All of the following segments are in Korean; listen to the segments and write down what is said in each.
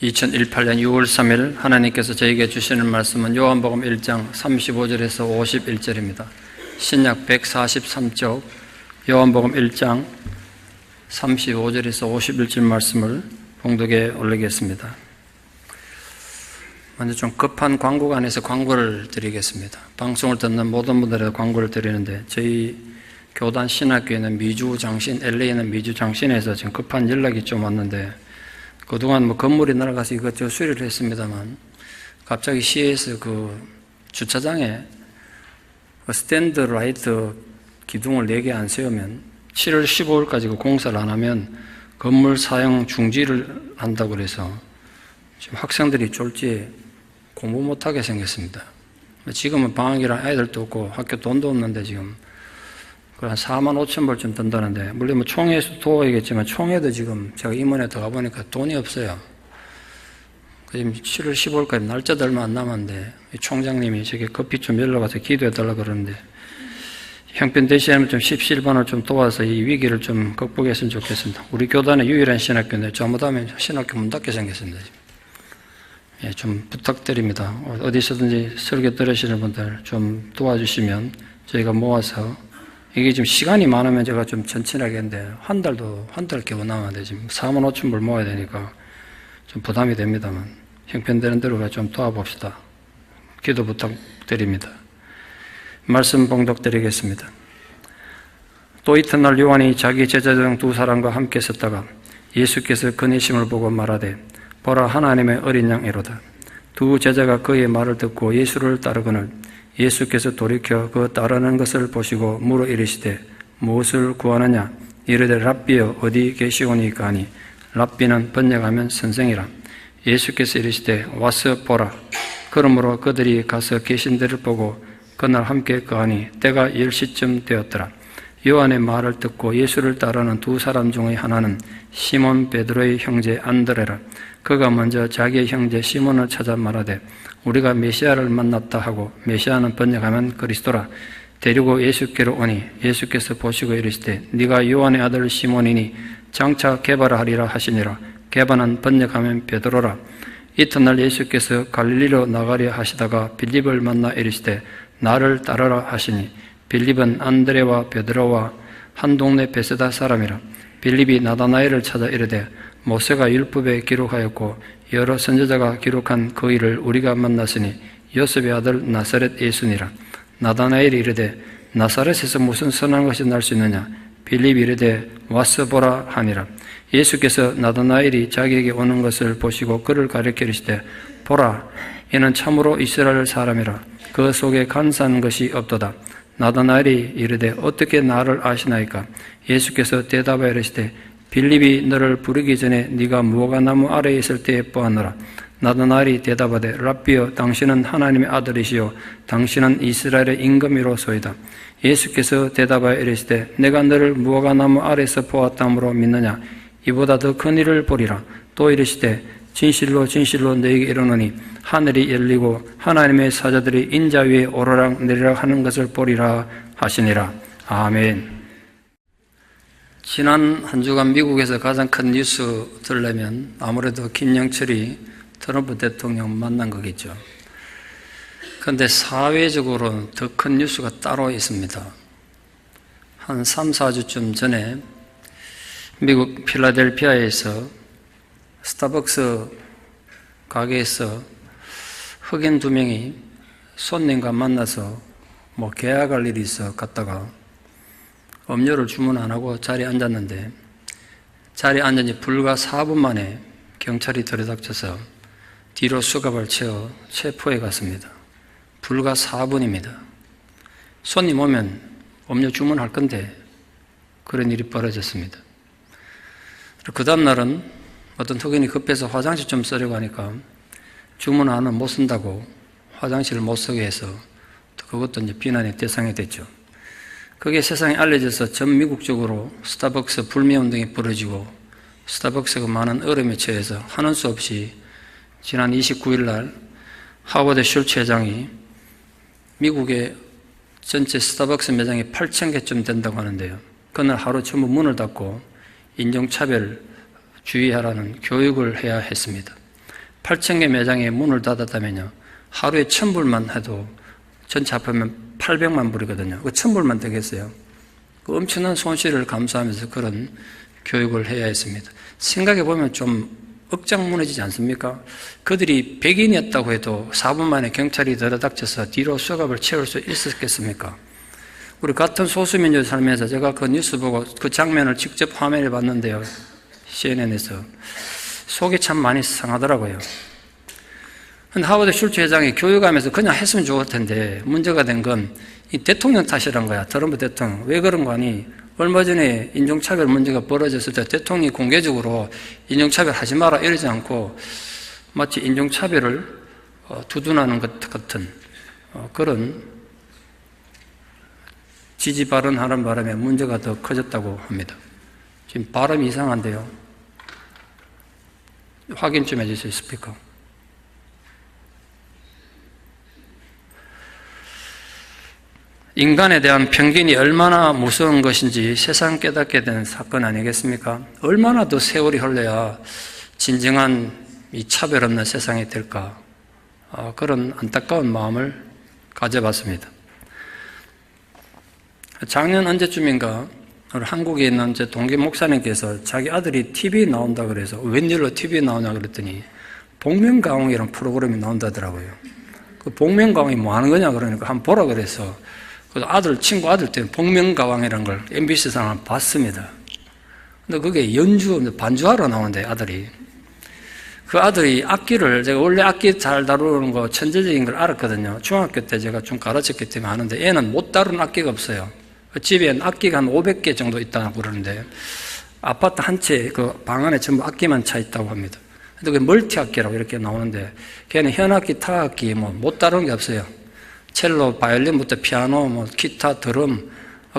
2018년 6월 3일 하나님께서 저에게 주시는 말씀은 요한복음 1장 35절에서 51절입니다. 신약 143쪽 요한복음 1장 35절에서 51절 말씀을 봉독에 올리겠습니다. 먼저 좀 급한 광고가 안에서 광고를 드리겠습니다. 방송을 듣는 모든 분들에게 광고를 드리는데, 저희 교단 신학교에는 미주장신, LA는 미주장신에서 지금 급한 연락이 좀 왔는데, 그동안 건물이 날아가서 이것저것 수리를 했습니다만, 갑자기 시에서 주차장에 스탠드 라이트 기둥을 4개 안 세우면 7월 15일까지 공사를 안 하면 건물 사용 중지를 한다고 그래서 지금 학생들이 졸지에 공부 못하게 생겼습니다. 지금은 방학이라 애들도 없고 학교 돈도 없는데 지금 한 4만 5천 불쯤 든다는데, 물론 총회에서 도와야겠지만 총회도 지금 제가 임원에 들어가 보니까 돈이 없어요. 지금 7월 15일까지 날짜도 얼마 안 남았는데 총장님이 저게 급히 좀 연락와서 기도해달라 그러는데, 형편 대신에 좀 십시일반을 좀 도와서 이 위기를 좀 극복했으면 좋겠습니다. 우리 교단의 유일한 신학교인데 잘못하면 신학교 문 닫게 생겼습니다. 예, 좀 부탁드립니다. 어디서든지 설교 들으시는 분들 좀 도와주시면 저희가 모아서, 이게 지금 시간이 많으면 제가 좀 천천하게 했는데 한 달 겨우 남았는데 지금 4만 5천 불 모아야 되니까 좀 부담이 됩니다만 형편되는 대로 좀 도와봅시다. 기도 부탁드립니다. 말씀 봉독드리겠습니다. 또 이튿날 요한이 자기 제자 중 2사람과 함께 섰다가 예수께서 그네심을 보고 말하되, 보라, 하나님의 어린 양이로다. 2 제자가 그의 말을 듣고 예수를 따르거늘 예수께서 돌이켜 그 따르는 것을 보시고 물어 이르시되, 무엇을 구하느냐? 이르되, 랍비여, 어디 계시오니까 하니, 랍비는 번역하면 선생이라. 예수께서 이르시되, 와서 보라. 그러므로 그들이 가서 계신 데를 보고 그날 함께 거하니 때가 10시쯤 되었더라. 요한의 말을 듣고 예수를 따르는 2사람 중의 하나는 시몬 베드로의 형제 안드레라. 그가 먼저 자기의 형제 시몬을 찾아 말하되, 우리가 메시아를 만났다 하고, 메시아는 번역하면 그리스도라. 데리고 예수께로 오니 예수께서 보시고 이르시되, 네가 요한의 아들 시몬이니 장차 게바라 하시니라. 게바는 번역하면 베드로라. 이튿날 예수께서 갈릴리로 나가려 하시다가 빌립을 만나 이르시되, 나를 따르라 하시니, 빌립은 안드레와 베드로와 한 동네 베세다 사람이라. 빌립이 나다나엘을 찾아 이르되, 모세가 율법에 기록하였고 여러 선지자가 기록한 그 일을 우리가 만났으니 요셉의 아들 나사렛 예수니라. 나다나엘이 이르되, 나사렛에서 무슨 선한 것이 날 수 있느냐? 빌립이 이르되, 와서 보라 하니라. 예수께서 나다나엘이 자기에게 오는 것을 보시고 그를 가리켜 이르시되, 보라, 이는 참으로 이스라엘 사람이라. 그 속에 간사한 것이 없도다. 나다나엘이 이르되, 어떻게 나를 아시나이까? 예수께서 대답하여 이르시되, 빌립이 너를 부르기 전에 네가 무화과나무 아래에 있을 때에 보았노라. 나다나엘이 대답하되, 랍비여, 당신은 하나님의 아들이시요 당신은 이스라엘의 임금이로소이다. 예수께서 대답하여 이르시되, 내가 너를 무화과나무 아래에서 보았다므로 믿느냐? 이보다 더 큰 일을 보리라. 또 이르시되, 진실로 진실로 너에게 이르노니 하늘이 열리고 하나님의 사자들이 인자 위에 오르락 내리락 하는 것을 보리라 하시니라. 아멘. 지난 한 주간 미국에서 가장 큰 뉴스 들으려면 아무래도 김영철이 트럼프 대통령 만난 거겠죠. 그런데 사회적으로는 더 큰 뉴스가 따로 있습니다. 한 3, 4주쯤 전에 미국 필라델피아에서 스타벅스 가게에서 흑인 2명이 손님과 만나서 계약할 일이 있어 갔다가 음료를 주문 안 하고 자리에 앉았는데, 자리에 앉은 지 불과 4분 만에 경찰이 들이닥쳐서 뒤로 수갑을 채워 체포해 갔습니다. 불과 4분입니다. 손님 오면 음료 주문할 건데 그런 일이 벌어졌습니다. 그 다음 날은 어떤 흑인이 급해서 화장실 좀 쓰려고 하니까 주문 안 하면 못 쓴다고 화장실을 못 쓰게 해서 그것도 이제 비난의 대상이 됐죠. 그게 세상에 알려져서 전 미국적으로 스타벅스 불매운동이 벌어지고, 스타벅스가 많은 어려움에 처해서 하는 수 없이 지난 29일 날 하워드 슐츠 회장이 미국의 전체 스타벅스 매장이 8,000개쯤 된다고 하는데요, 그날 하루 전부 문을 닫고 인종차별 주의하라는 교육을 해야 했습니다. 8,000개 매장에 문을 닫았다면요, 하루에 1,000불만 해도 전체 합하면 800만 불이거든요. 그 1,000불만 되겠어요. 그 엄청난 손실을 감수하면서 그런 교육을 해야 했습니다. 생각해 보면 좀 억장 무너지지 않습니까? 그들이 백인이었다고 해도 4분 만에 경찰이 들어닥쳐서 뒤로 수갑을 채울 수 있었겠습니까? 우리 같은 소수민족 살면서 제가 그 뉴스 보고 그 장면을 직접 화면에 봤는데요, CNN에서 속이 참 많이 상하더라고요. 하버드 슐츠 회장이 교육하면서 그냥 했으면 좋을 텐데 문제가 된 건 이 대통령 탓이란 거야. 트럼프 대통령. 왜 그런 거 아니? 얼마 전에 인종차별 문제가 벌어졌을 때 대통령이 공개적으로 인종차별 하지 마라 이러지 않고 마치 인종차별을 두둔하는 것 같은 그런 지지 발언하는 바람에 문제가 더 커졌다고 합니다. 지금 발음이 이상한데요. 확인 좀 해주세요, 스피커. 인간에 대한 편견이 얼마나 무서운 것인지 세상 깨닫게 된 사건 아니겠습니까? 얼마나 더 세월이 흘러야 진정한 이 차별 없는 세상이 될까? 그런 안타까운 마음을 가져봤습니다. 작년 언제쯤인가 한국에 있는 제 동기 목사님께서 자기 아들이 TV에 나온다 그래서 웬일로 TV에 나오냐 그랬더니 복면가왕이라는 프로그램이 나온다더라고요. 그 복면가왕이 뭐 하는 거냐 그러니까 한번 보라 그래서 그 친구 아들 때문에 복면가왕이라는 걸 MBC에서 봤습니다. 근데 그게 반주하러 나오는데 아들이. 그 아들이 악기를, 제가 원래 악기 잘 다루는 거 천재적인 걸 알았거든요. 중학교 때 제가 좀 가르쳤기 때문에 아는데 애는 못 다루는 악기가 없어요. 집에 악기가 한 500개 정도 있다고 그러는데 아파트 한 채 그 방 안에 전부 악기만 차 있다고 합니다. 근데 그 멀티 악기라고 이렇게 나오는데 걔는 현악기, 타악기 뭐 못 다루는 게 없어요. 첼로, 바이올린부터 피아노, 뭐 기타, 드럼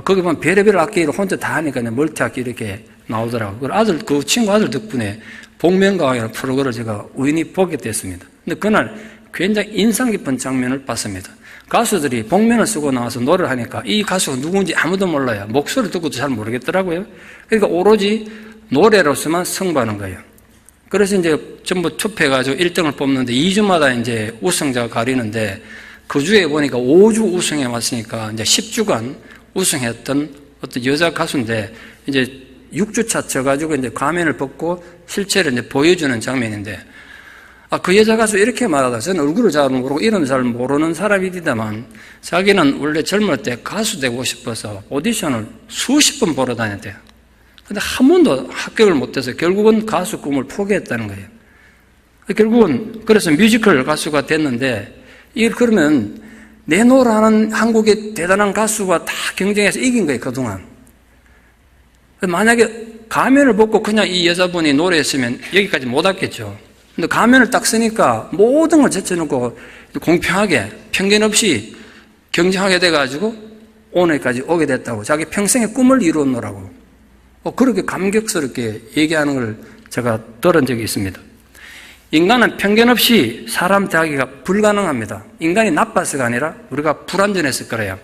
거기 보면 별의별 악기를 혼자 다 하니까 멀티 악기 이렇게 나오더라고요. 그 친구 아들 덕분에 복면가왕이라는 프로그램을 제가 우연히 보게 됐습니다. 근데 그날 굉장히 인상 깊은 장면을 봤습니다. 가수들이 복면을 쓰고 나와서 노래를 하니까 이 가수가 누군지 아무도 몰라요. 목소리 듣고도 잘 모르겠더라고요. 그러니까 오로지 노래로서만 승부하는 거예요. 그래서 이제 전부 투표해가지고 1등을 뽑는데 2주마다 이제 우승자가 가리는데 그 주에 보니까 5주 우승해 왔으니까 이제 10주간 우승했던 어떤 여자 가수인데 이제 6주차 쳐가지고 이제 가면을 벗고 실체를 이제 보여주는 장면인데 그 여자 가수 이렇게 말하다. 저는 얼굴을 잘 모르고 이름 잘 모르는 사람이디다만 자기는 원래 젊을 때 가수 되고 싶어서 오디션을 수십 번 보러 다녔대요. 근데 한 번도 합격을 못해서 결국은 가수 꿈을 포기했다는 거예요. 결국은 그래서 뮤지컬 가수가 됐는데 그러면 내노라는 한국의 대단한 가수가 다 경쟁해서 이긴 거예요, 그동안. 만약에 가면을 벗고 그냥 이 여자분이 노래했으면 여기까지 못 왔겠죠. 근데 가면을 딱 쓰니까 모든 걸 제쳐놓고 공평하게 편견 없이 경쟁하게 돼가지고 오늘까지 오게 됐다고 자기 평생의 꿈을 이루었노라고 그렇게 감격스럽게 얘기하는 걸 제가 들은 적이 있습니다. 인간은 편견 없이 사람 대하기가 불가능합니다. 인간이 나빠서가 아니라 우리가 불완전했을 거래요.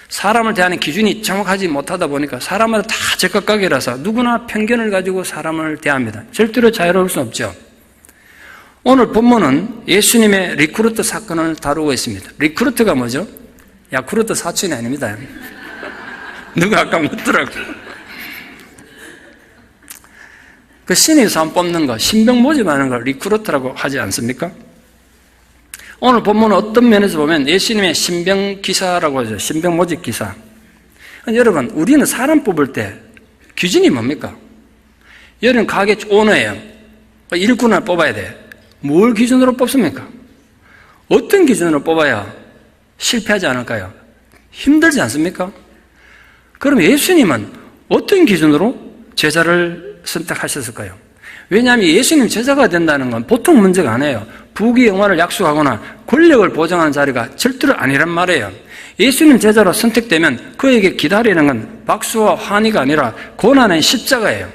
사람을 대하는 기준이 정확하지 못하다 보니까 사람마다 다 제각각이라서 누구나 편견을 가지고 사람을 대합니다. 절대로 자유로울 수 없죠. 오늘 본문은 예수님의 리크루트 사건을 다루고 있습니다. 리크루트가 뭐죠? 야쿠르트 사촌이 아닙니다. 누가 아까 묻더라고요. 그 신입 사람 뽑는 거, 신병 모집하는 걸 리크루트라고 하지 않습니까? 오늘 본문은 어떤 면에서 보면 예수님의 신병 기사라고 하죠. 신병 모집 기사. 여러분, 우리는 사람 뽑을 때 기준이 뭡니까? 여러분, 가게 오너예요. 일꾼을 뽑아야 돼. 뭘 기준으로 뽑습니까? 어떤 기준으로 뽑아야 실패하지 않을까요? 힘들지 않습니까? 그럼 예수님은 어떤 기준으로 제자를 선택하셨을까요? 왜냐하면 예수님 제자가 된다는 건 보통 문제가 아니에요. 부귀 영화를 약속하거나 권력을 보장하는 자리가 절대로 아니란 말이에요. 예수님 제자로 선택되면 그에게 기다리는 건 박수와 환희가 아니라 고난의 십자가예요.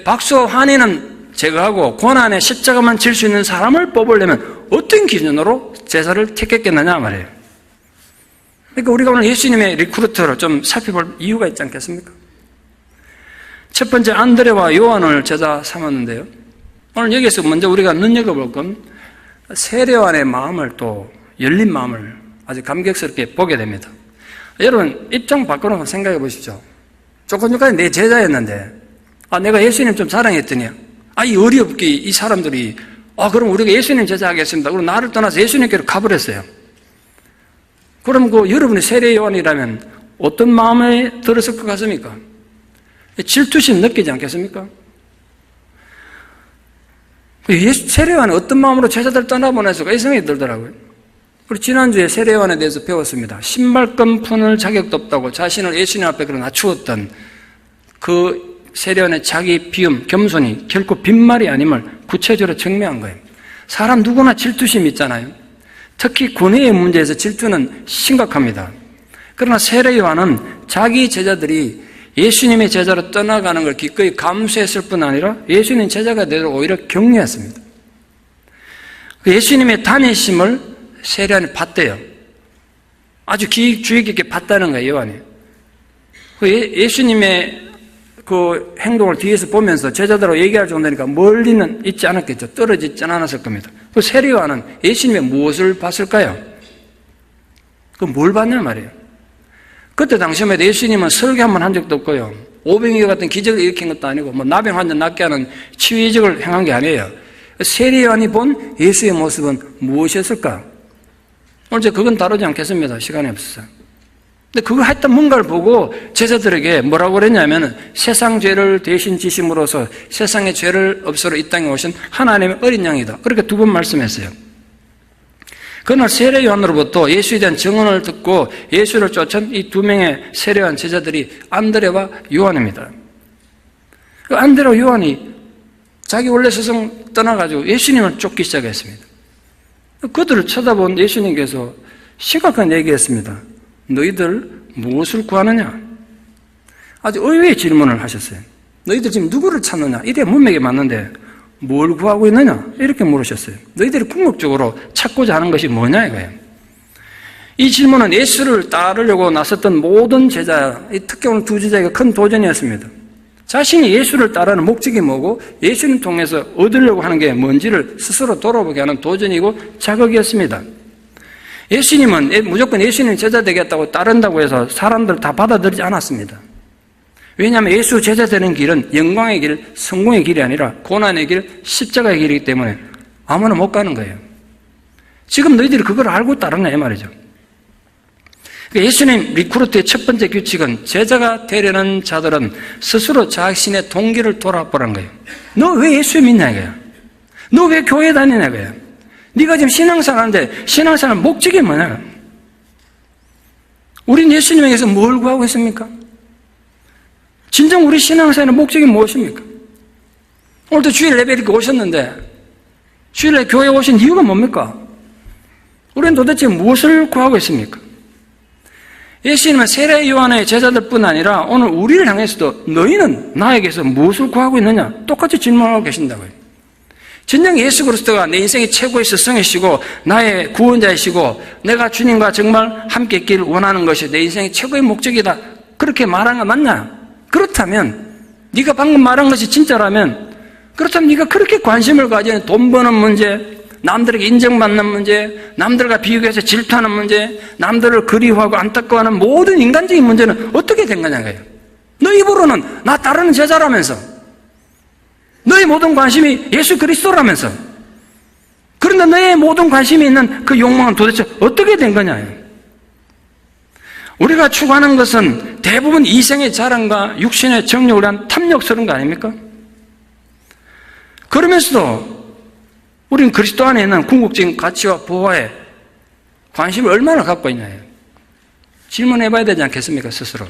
박수와 환희는 제거하고 고난의 십자가만 질 수 있는 사람을 뽑으려면 어떤 기준으로 제자를 택했겠느냐 말이에요. 그러니까 우리가 오늘 예수님의 리크루트를 좀 살펴볼 이유가 있지 않겠습니까? 첫 번째 안드레와 요한을 제자 삼았는데요. 오늘 여기서 먼저 우리가 눈여겨볼 건 세례요한의 마음을, 또 열린 마음을 아주 감격스럽게 보게 됩니다. 여러분, 입장 바꿔놓고 생각해 보십시오. 조금 전까지 내 제자였는데, 내가 예수님 좀 자랑했더니, 이 어리없게 이 사람들이, 그럼 우리가 예수님 제자 하겠습니다. 그럼 나를 떠나서 예수님께로 가버렸어요. 그럼 여러분이 세례요한이라면 어떤 마음에 들었을 것 같습니까? 질투심 느끼지 않겠습니까? 세례요한은 어떤 마음으로 제자들 떠나보냈을까? 이 생각이 들더라고요. 그리고 지난주에 세례요한에 대해서 배웠습니다. 신발끈 푸는 자격도 없다고 자신을 예수님 앞에 낮추었던 그 세례요한의 자기 비움, 겸손이 결코 빈말이 아님을 구체적으로 증명한 거예요. 사람 누구나 질투심이 있잖아요. 특히 군의의 문제에서 질투는 심각합니다. 그러나 세례요한은 자기 제자들이 예수님의 제자로 떠나가는 걸 기꺼이 감수했을 뿐 아니라 예수님 제자가 되도록 오히려 격려했습니다. 예수님의 다니심을 세례요한이 봤대요. 아주 주의 깊게 봤다는 거예요, 요한이. 예수님의 그 행동을 뒤에서 보면서 제자들하고 얘기할 정도니까 멀리는 있지 않았겠죠. 떨어지지 않았을 겁니다. 그 세례요한은 예수님의 무엇을 봤을까요? 뭘 봤냐 말이에요. 그때 당시에도 예수님은 설교 한 번 한 적도 없고요. 오병이어 같은 기적을 일으킨 것도 아니고 나병 환자 낫게 하는 치유이적을 행한 게 아니에요. 세례요한이 본 예수의 모습은 무엇이었을까? 오늘 제가 그건 다루지 않겠습니다. 시간이 없어서. 근데 그거 했던 뭔가를 보고 제자들에게 뭐라고 그랬냐면 세상 죄를 대신 지심으로써 세상의 죄를 없애러 이 땅에 오신 하나님의 어린 양이다. 그렇게 두 번 말씀했어요. 그날 세례요한으로부터 예수에 대한 증언을 듣고 예수를 쫓은 이 두 명의 세례요한 제자들이 안드레와 요한입니다. 안드레와 요한이 자기 원래 스승 떠나가지고 예수님을 쫓기 시작했습니다. 그들을 쳐다본 예수님께서 심각한 얘기했습니다. 너희들 무엇을 구하느냐? 아주 의외의 질문을 하셨어요. 너희들 지금 누구를 찾느냐? 이래 문맥에 맞는데 뭘 구하고 있느냐? 이렇게 물으셨어요. 너희들이 궁극적으로 찾고자 하는 것이 뭐냐 이거예요. 이 질문은 예수를 따르려고 나섰던 모든 제자, 특히 오늘 두 제자에게 큰 도전이었습니다. 자신이 예수를 따르는 목적이 뭐고 예수님 통해서 얻으려고 하는 게 뭔지를 스스로 돌아보게 하는 도전이고 자극이었습니다. 예수님은 무조건 예수님 제자 되겠다고 따른다고 해서 사람들 다 받아들이지 않았습니다. 왜냐하면 예수 제자 되는 길은 영광의 길, 성공의 길이 아니라 고난의 길, 십자가의 길이기 때문에 아무나 못 가는 거예요. 지금 너희들이 그걸 알고 따르냐 이 말이죠. 예수님 리크루트의 첫 번째 규칙은 제자가 되려는 자들은 스스로 자신의 동기를 돌아보라는 거예요. 너 왜 예수 믿냐 이거야? 너 왜 교회 다니냐 이거야? 네가 지금 신앙생활 하는데 신앙생활 목적이 뭐냐? 우린 예수님에게서 뭘 구하고 있습니까? 진정 우리 신앙생활의 목적이 무엇입니까? 오늘도 주일 예배 이렇게 오셨는데 주일에 교회에 오신 이유가 뭡니까? 우리는 도대체 무엇을 구하고 있습니까? 예수님은 세례 요한의 제자들뿐 아니라 오늘 우리를 향해서도 너희는 나에게서 무엇을 구하고 있느냐? 똑같이 질문하고 계신다고요. 진정 예수 그리스도가 내 인생의 최고의 스승이시고 나의 구원자이시고 내가 주님과 정말 함께 있기를 원하는 것이 내 인생의 최고의 목적이다. 그렇게 말하는 거 맞냐? 그렇다면 네가 방금 말한 것이 진짜라면 그렇다면 네가 그렇게 관심을 가지는 돈 버는 문제, 남들에게 인정받는 문제, 남들과 비교해서 질투하는 문제, 남들을 그리워하고 안타까워하는 모든 인간적인 문제는 어떻게 된 거냐고요. 너 입으로는 나 따르는 제자라면서 너의 모든 관심이 예수 그리스도라면서 그런데 너의 모든 관심이 있는 그 욕망은 도대체 어떻게 된 거냐. 우리가 추구하는 것은 대부분 이생의 자랑과 육신의 정욕을 위한 탐욕스러운 거 아닙니까? 그러면서도 우리는 그리스도 안에 있는 궁극적인 가치와 보호에 관심을 얼마나 갖고 있냐예요. 질문해 봐야 되지 않겠습니까, 스스로.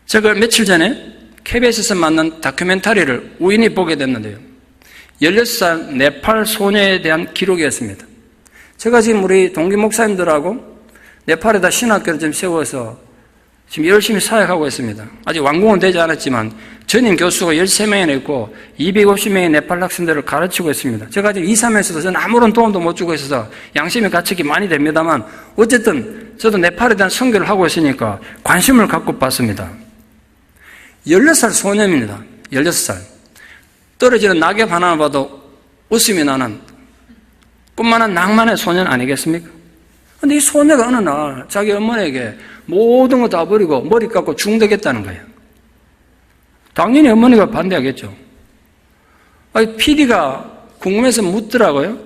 제가 며칠 전에 KBS에서 만난 다큐멘터리를 우연히 보게 됐는데요. 16살 네팔 소녀에 대한 기록이었습니다. 제가 지금 우리 동기 목사님들하고 네팔에다 신학교를 좀 세워서 지금 열심히 사역하고 있습니다. 아직 완공은 되지 않았지만 전임 교수가 13명이나 있고 250명의 네팔 학생들을 가르치고 있습니다. 제가 지금 2, 3에서도 저는 아무런 도움도 못 주고 있어서 양심의 가책이 많이 됩니다만 어쨌든 저도 네팔에 대한 선교를 하고 있으니까 관심을 갖고 봤습니다. 16살 소년입니다. 16살. 떨어지는 낙엽 하나를 봐도 웃음이 나는 꿈만한 낭만의 소년 아니겠습니까? 근데 이 소녀가 어느 날 자기 어머니에게 모든 거 다 버리고 머리 깎고 죽되겠다는 거예요. 당연히 어머니가 반대하겠죠. PD가 궁금해서 묻더라고요.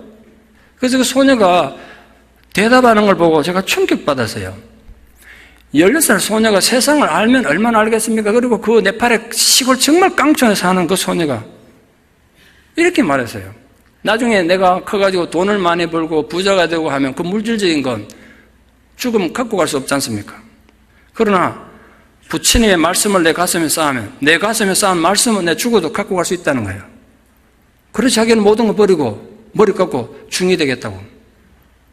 그래서 그 소녀가 대답하는 걸 보고 제가 충격받았어요. 16살 소녀가 세상을 알면 얼마나 알겠습니까? 그리고 그 네팔의 시골 정말 깡촌에 사는 그 소녀가 이렇게 말했어요. 나중에 내가 커가지고 돈을 많이 벌고 부자가 되고 하면 그 물질적인 건 죽으면 갖고 갈 수 없지 않습니까? 그러나 부처님의 말씀을 내 가슴에 쌓으면 내 가슴에 쌓은 말씀은 내 죽어도 갖고 갈 수 있다는 거예요. 그래서 자기는 모든 거 버리고 머리 깎고 중이 되겠다고.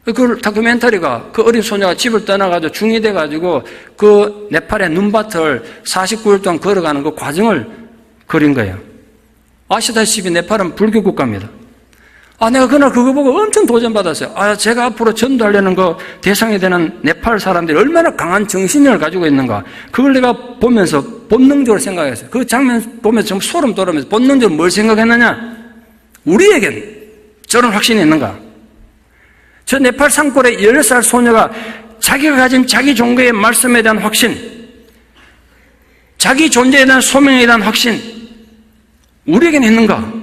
그 다큐멘터리가 그 어린 소녀가 집을 떠나가지고 중이 돼가지고 그 네팔의 눈밭을 49일 동안 걸어가는 그 과정을 그린 거예요. 아시다시피 네팔은 불교 국가입니다. 내가 그날 그거 보고 엄청 도전받았어요. 제가 앞으로 전도하려는 그 대상이 되는 네팔 사람들이 얼마나 강한 정신력을 가지고 있는가. 그걸 내가 보면서 본능적으로 생각했어요. 그 장면 보면서 정말 소름 돋으면서 본능적으로 뭘 생각했느냐? 우리에겐 저런 확신이 있는가? 저 네팔 산골의 16살 소녀가 자기가 가진 자기 종교의 말씀에 대한 확신, 자기 존재에 대한 소명에 대한 확신, 우리에겐 있는가?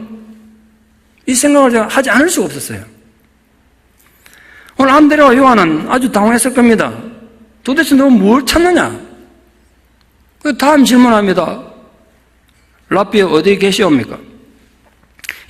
이 생각을 제가 하지 않을 수가 없었어요. 오늘 안드레와 요한은 아주 당황했을 겁니다. 도대체 너 뭘 찾느냐? 그 다음 질문합니다. 랍비 어디에 계시옵니까?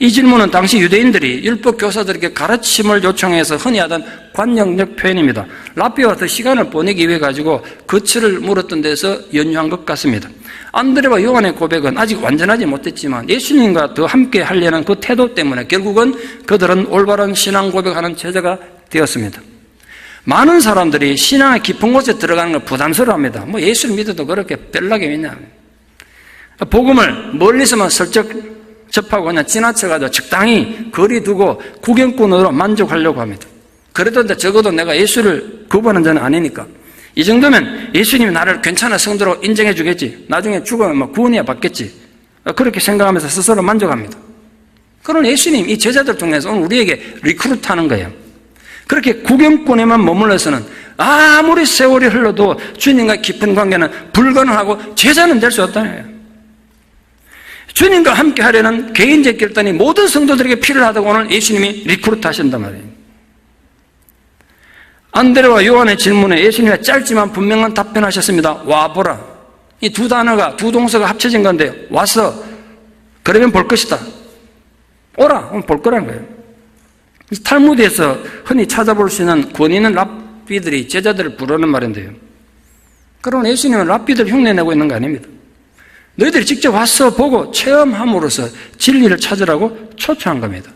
이 질문은 당시 유대인들이 율법 교사들에게 가르침을 요청해서 흔히 하던 관용적 표현입니다. 랍비와 더 시간을 보내기 위해 가지고 거취를 물었던 데서 연유한 것 같습니다. 안드레와 요한의 고백은 아직 완전하지 못했지만 예수님과 더 함께 하려는 그 태도 때문에 결국은 그들은 올바른 신앙 고백하는 제자가 되었습니다. 많은 사람들이 신앙의 깊은 곳에 들어가는 걸 부담스러워합니다. 예수를 믿어도 그렇게 별나게 믿냐. 복음을 멀리서만 슬쩍 접하고 그냥 지나쳐가지고 적당히 거리 두고 구경꾼으로 만족하려고 합니다. 그래도 적어도 내가 예수를 거부하는 자는 아니니까 이 정도면 예수님이 나를 괜찮은 성도로 인정해 주겠지. 나중에 죽으면 구원이야 받겠지. 그렇게 생각하면서 스스로 만족합니다. 그런 예수님 이 제자들 통해서 오늘 우리에게 리크루트하는 거예요. 그렇게 구경꾼에만 머물러서는 아무리 세월이 흘러도 주님과 깊은 관계는 불가능하고 제자는 될 수 없다는 거예요. 주님과 함께 하려는 개인적 결단이 모든 성도들에게 필요하다고 오늘 예수님이 리크루트 하신단 말이에요. 안드레와 요한의 질문에 예수님이 짧지만 분명한 답변하셨습니다. 와보라. 이 두 단어가, 두 동사가 합쳐진 건데, 와서, 그러면 볼 것이다. 오라, 그럼 볼 거라는 거예요. 탈무드에서 흔히 찾아볼 수 있는 권위 있는 랍비들이 제자들을 부르는 말인데요. 그러면 예수님은 랍비들 흉내내고 있는 거 아닙니다. 너희들이 직접 와서 보고 체험함으로써 진리를 찾으라고 초청한 겁니다.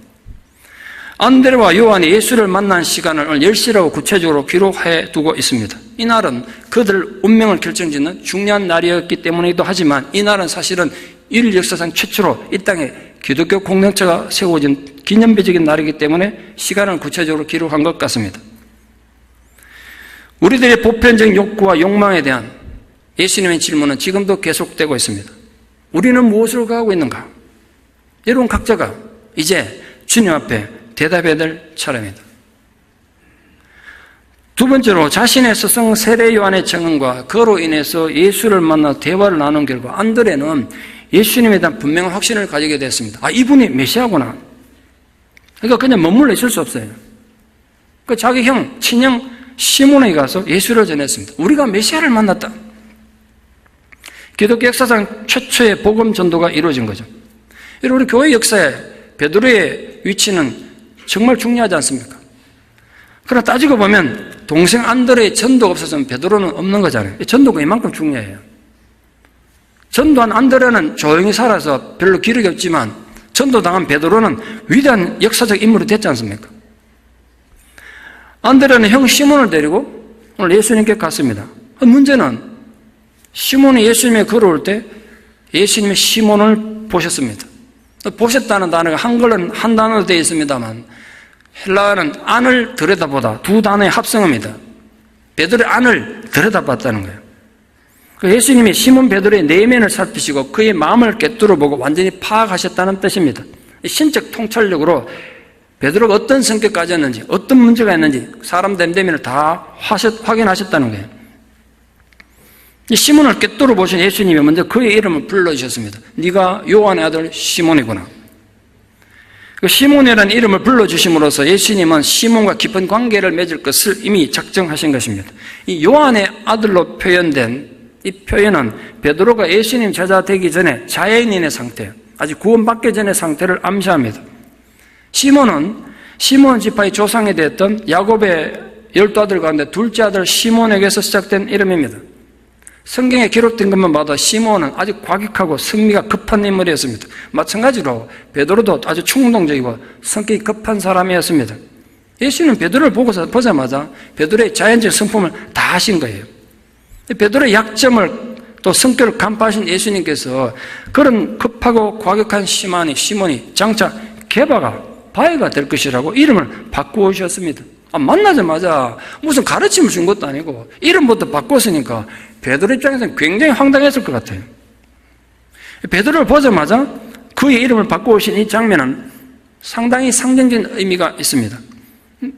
안드레와 요한이 예수를 만난 시간을 오늘 10시라고 구체적으로 기록해 두고 있습니다. 이 날은 그들 운명을 결정짓는 중요한 날이었기 때문이기도 하지만 이 날은 사실은 인류 역사상 최초로 이 땅에 기독교 공동체가 세워진 기념비적인 날이기 때문에 시간을 구체적으로 기록한 것 같습니다. 우리들의 보편적인 욕구와 욕망에 대한 예수님의 질문은 지금도 계속되고 있습니다. 우리는 무엇을 가하고 있는가? 여러분 각자가 이제 주님 앞에 대답해야 될 차례입니다. 두 번째로 자신의 스승 세례 요한의 증언과 그로 인해서 예수를 만나 대화를 나눈 결과 안드레는 예수님에 대한 분명한 확신을 가지게 됐습니다. 이분이 메시아구나. 그러니까 그냥 머물러 있을 수 없어요. 그 자기 형, 친형 시몬에게 가서 예수를 전했습니다. 우리가 메시아를 만났다. 기독교 역사상 최초의 복음 전도가 이루어진 거죠. 우리 교회 역사에 베드로의 위치는 정말 중요하지 않습니까? 그러나 따지고 보면 동생 안드레의 전도가 없었으면 베드로는 없는 거잖아요. 전도가 이만큼 중요해요. 전도한 안드레는 조용히 살아서 별로 기록이 없지만 전도당한 베드로는 위대한 역사적 인물이 됐지 않습니까? 안드레는 형 시몬을 데리고 오늘 예수님께 갔습니다. 문제는 시몬이 예수님에 걸어올 때 예수님이 시몬을 보셨습니다. 보셨다는 단어가 한글은 한 단어로 되어 있습니다만 헬라어는 안을 들여다보다 두 단어의 합성어입니다. 베드로의 안을 들여다봤다는 거예요. 예수님이 시몬 베드로의 내면을 살피시고 그의 마음을 꿰뚫어 보고 완전히 파악하셨다는 뜻입니다. 신적 통찰력으로 베드로가 어떤 성격 가졌는지, 어떤 문제가 있는지 사람 됨됨이를 다 확인하셨다는 거예요. 이 시몬을 꿰뚫어 보신 예수님이 먼저 그의 이름을 불러주셨습니다. 네가 요한의 아들 시몬이구나. 그 시몬이라는 이름을 불러주심으로써 예수님은 시몬과 깊은 관계를 맺을 것을 이미 작정하신 것입니다. 이 요한의 아들로 표현된 이 표현은 베드로가 예수님 제자 되기 전에 자연인의 상태, 아직 구원받기 전의 상태를 암시합니다. 시몬은 시몬 지파의 조상이 되었던 야곱의 12아들 가운데 둘째 아들 시몬에게서 시작된 이름입니다. 성경에 기록된 것만 봐도 시몬은 아주 과격하고 성미가 급한 인물이었습니다. 마찬가지로 베드로도 아주 충동적이고 성격이 급한 사람이었습니다. 예수님은 베드로를 보자마자 베드로의 자연적 성품을 다 하신 거예요. 베드로의 약점을 또 성격을 간파하신 예수님께서 그런 급하고 과격한 시몬이 장차 바위가 될 것이라고 이름을 바꾸셨습니다. 만나자마자 무슨 가르침을 준 것도 아니고 이름부터 바꿨으니까 베드로 입장에서는 굉장히 황당했을 것 같아요. 베드로를 보자마자 그의 이름을 바꾸신 이 장면은 상당히 상징적인 의미가 있습니다.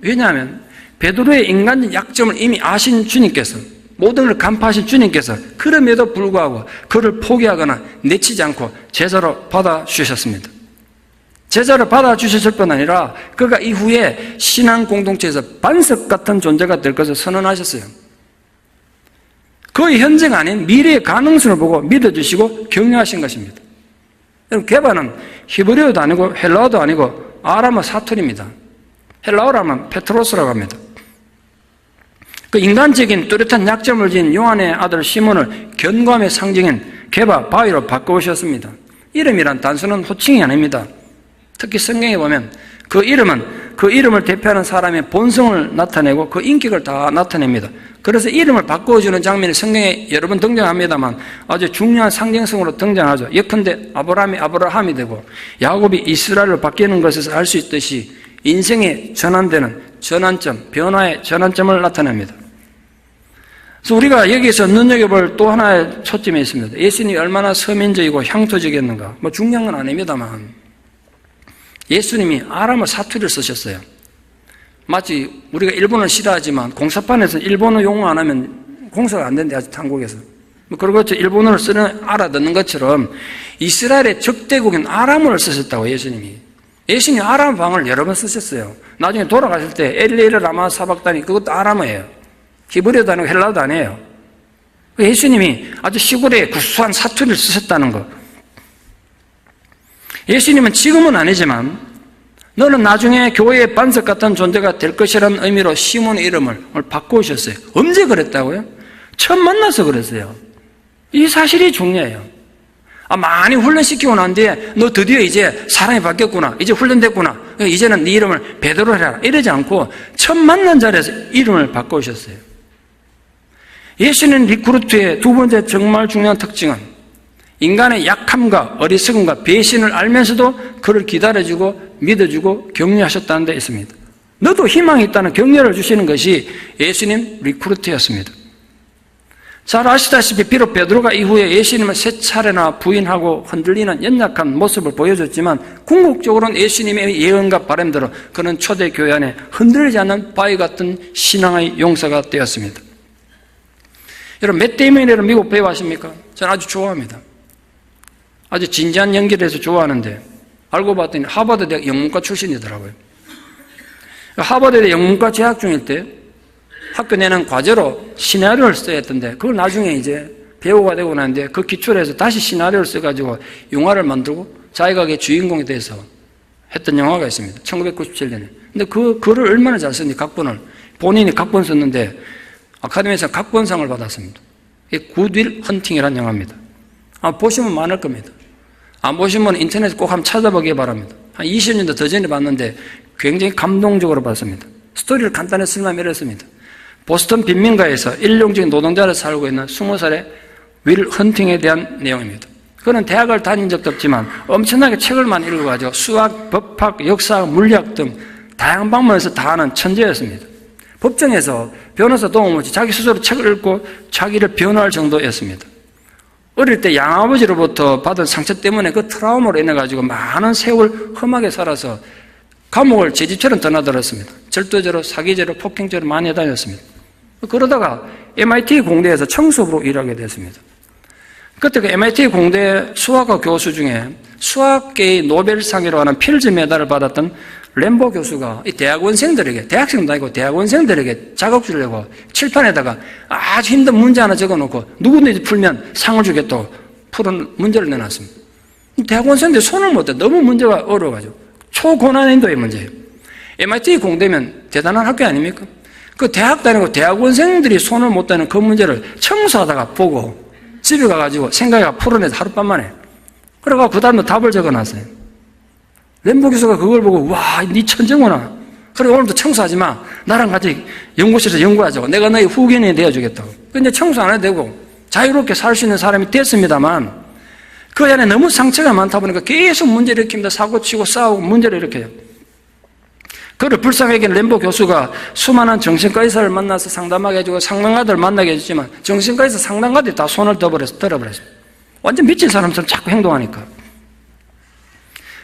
왜냐하면 베드로의 인간적 약점을 이미 아신 주님께서, 모든 걸 간파하신 주님께서 그럼에도 불구하고 그를 포기하거나 내치지 않고 제자로 받아주셨습니다. 제자로 받아주셨을 뿐 아니라 그가 이후에 신앙 공동체에서 반석 같은 존재가 될 것을 선언하셨어요. 그의 현재가 아닌 미래의 가능성을 보고 믿어주시고 격려하신 것입니다. 여러분, 게바는 히브리어도 아니고 헬라어도 아니고 아람어 사투리입니다. 헬라어로 하면 페트로스라고 합니다. 그 인간적인 뚜렷한 약점을 지닌 요한의 아들 시몬을 견고함의 상징인 게바, 바위로 바꾸셨습니다. 이름이란 단순한 호칭이 아닙니다. 특히 성경에 보면 그 이름을 대표하는 사람의 본성을 나타내고 그 인격을 다 나타냅니다. 그래서 이름을 바꿔주는 장면이 성경에 여러 번 등장합니다만 아주 중요한 상징성으로 등장하죠. 예컨대 아브라함이 아브라함이 되고 야곱이 이스라엘로 바뀌는 것에서 알 수 있듯이 인생의 전환되는 전환점, 변화의 전환점을 나타냅니다. 그래서 우리가 여기서 눈여겨볼 또 하나의 초점이 있습니다. 예수님이 얼마나 서민적이고 향토적이었는가. 중요한 건 아닙니다만 예수님이 아람어 사투리를 쓰셨어요. 마치 우리가 일본어를 싫어하지만 공사판에서 일본어 용어 안 하면 공사가 안 된대, 아직 한국에서. 그리고 일본어를 알아듣는 것처럼 이스라엘의 적대국인 아람어를 쓰셨다고 예수님이. 예수님이 아람 방을 여러 번 쓰셨어요. 나중에 돌아가실 때 엘리에르 라마 사박다니 그것도 아람어예요. 히브리어도 아니고 헬라어도 아니에요. 예수님이 아주 시골의 구수한 사투리를 쓰셨다는 거. 예수님은 지금은 아니지만 너는 나중에 교회의 반석 같은 존재가 될 것이라는 의미로 시몬의 이름을 바꾸셨어요. 언제 그랬다고요? 처음 만나서 그랬어요. 이 사실이 중요해요. 많이 훈련시키고 난 뒤에 너 드디어 이제 사람이 바뀌었구나, 이제 훈련됐구나, 이제는 네 이름을 베드로 해라 이러지 않고 처음 만난 자리에서 이름을 바꾸셨어요. 예수님 리크루트의 두 번째 정말 중요한 특징은 인간의 약함과 어리석음과 배신을 알면서도 그를 기다려주고 믿어주고 격려하셨다는 데 있습니다. 너도 희망이 있다는 격려를 주시는 것이 예수님 리크루트였습니다. 잘 아시다시피 비록 베드로가 이후에 예수님을 세 차례나 부인하고 흔들리는 연약한 모습을 보여줬지만 궁극적으로는 예수님의 예언과 바람대로 그는 초대교회 안에 흔들리지 않는 바위 같은 신앙의 용사가 되었습니다. 여러분, 맷 데이먼이라는 미국 배우 아십니까? 저는 아주 좋아합니다. 아주 진지한 연기를 해서 좋아하는데 알고 봤더니 하버드대학 영문과 출신이더라고요. 하버드대 영문과 재학 중일 때 학교 내는 과제로 시나리오를 써야 했던데 그걸 나중에 이제 배우가 되고 나는데 그 기초로 해서 다시 시나리오를 써가지고 영화를 만들고 자기가 주인공에 대해서 했던 영화가 있습니다. 1997년에. 근데 그 글을 얼마나 잘 썼는지 각본을. 본인이 각본 썼는데 아카데미에서 각본상을 받았습니다. 이게 굿윌 헌팅이라는 영화입니다. 보시면 많을 겁니다. 안 보시면 인터넷에 꼭 한번 찾아보기 바랍니다. 한 20년도 더 전에 봤는데 굉장히 감동적으로 봤습니다. 스토리를 간단히 설명하면 이렇습니다. 보스턴 빈민가에서 일용직 노동자를 살고 있는 20살의 윌 헌팅에 대한 내용입니다. 그는 대학을 다닌 적도 없지만 엄청나게 책을 많이 읽어가지고 수학, 법학, 역사, 물리학 등 다양한 방면에서 다 아는 천재였습니다. 법정에서 변호사 도움 없이 자기 스스로 책을 읽고 자기를 변호할 정도였습니다. 어릴 때 양아버지로부터 받은 상처 때문에 그 트라우마로 인해가지고 많은 세월 험하게 살아서 감옥을 제 집처럼 떠나들었습니다. 절도죄로, 사기죄로, 폭행죄로 많이 다녔습니다. 그러다가 MIT 공대에서 청소부로 일하게 됐습니다. 그때 그 MIT 공대 수학과 교수 중에 수학계의 노벨상이라고 하는 필즈 메달을 받았던 램보 교수가 이 대학원생들에게, 대학생도 아니고 대학원생들에게 작업 주려고 칠판에다가 아주 힘든 문제 하나 적어놓고 누구든지 풀면 상을 주겠다고 푸른 문제를 내놨습니다. 대학원생들이 손을 못 대. 너무 문제가 어려워가지고. 초고난인도의 문제예요. MIT 공대면 대단한 학교 아닙니까? 그 대학 다니고 대학원생들이 손을 못 대는 그 문제를 청소하다가 보고 집에 가가지고 생각이 풀어내서 하룻밤 만에. 그래가지고 그 다음에 답을 적어놨어요. 램보 교수가 그걸 보고 와, 니 천재구나. 그래 오늘도 청소하지 마. 나랑 같이 연구실에서 연구하자고. 내가 너희 후견인이 되어주겠다고. 근데 청소 안 해도 되고 자유롭게 살 수 있는 사람이 됐습니다만 그 안에 너무 상처가 많다 보니까 계속 문제를 일으킵니다. 사고치고 싸우고 문제를 일으켜요. 그를 불쌍하게 램보 교수가 수많은 정신과 의사를 만나서 상담하게 해주고 상담가들을 만나게 해주지만 정신과 의사 상담가들이 다 손을 들어버렸어요. 완전 미친 사람처럼 자꾸 행동하니까.